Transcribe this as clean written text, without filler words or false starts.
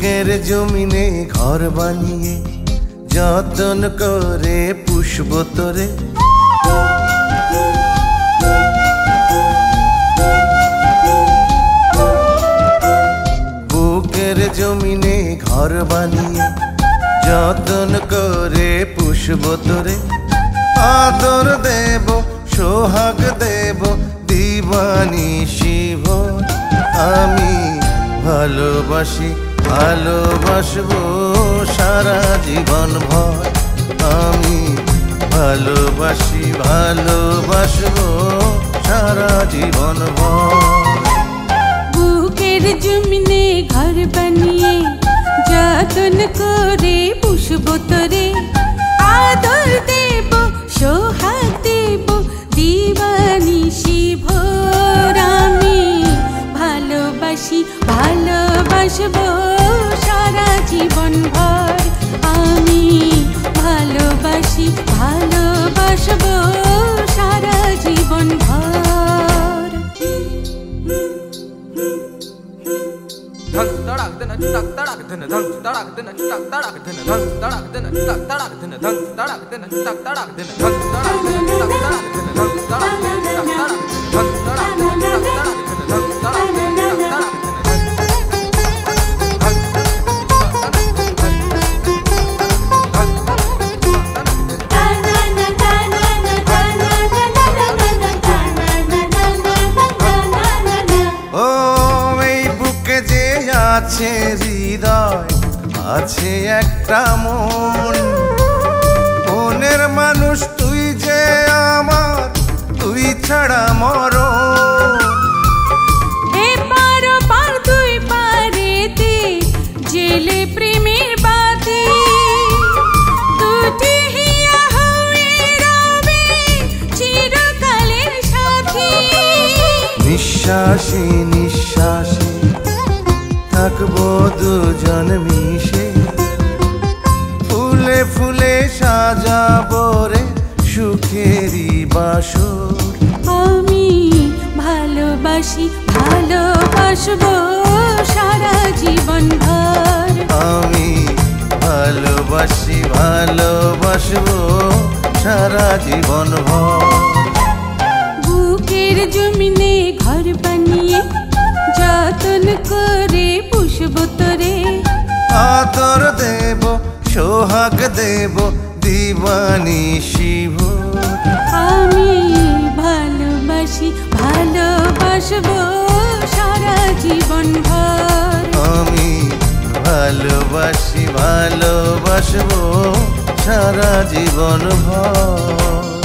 বুকের জমিনে ঘর বানিয়ে যতন করে পুষব তোরে। বুকের জমিনে ঘর বানিয়ে যতন করে পুষব তোরে। আদর দেব সোহাগ দেব দিবানিশি ভোর। আমি ভালোবাসি ভালোবাসবো সারা জীবন ভর। আমি ভালোবাসি ভালোবাসবো সারা জীবন ভর। বুকের জমিনে ঘর বানিয়ে যতন করে পুষব তোরে। আদর দেব সোহাগ দেব দিবানিশি ভোর। আমি ভালোবাসি ভালোবাসবো সারা জীবন ভর। আমি ভালোবাসি ভালোবাসবো সারা জীবন ভর। धन तड़ाक धन तक तड़ाक धन धन तड़ाक धन तक तड़ाक धन धन तड़ाक धन तक तड़ाक धन धन तड़ाक धन तक तड़ाक धन धन तड़ाक धन तक तड़ाक धन धन तड़ाक धन तक तड़ाक धन धन तड़ाक धन तक तड़ाक धन धन तड़ाक धन तक तड़ाक আছে হৃদয় আছে একটা মন। মনের মানুষ তুই যে আমার তুই ছাড়া মরণ। এপার ওপার দুই পারেতে জেলে প্রেমের বাতি। দুটি হিয়া হয়ে রবে চিরকালের সাথী। নিঃশ্বাসে নিঃশ্বাসে থাকবো দুজন মিশে। ফুলে ফুলে সাজাবো রে সুখেরই বাসর। আমি ভালোবাসি ভালোবাসবো সারা জীবন ভর। আমি ভালোবাসি ভালোবাসবো সারা জীবন ভর। বুকের জমিনে ঘর বানিয়ে যতন করে পুষব তোরে। আদর দেব সোহাগ দেব দিবানিশি ভোর। আমি ভালোবাসি ভালোবাসবো সারা জীবন ভর। আমি ভালোবাসি ভালোবাসবো সারা জীবন ভর।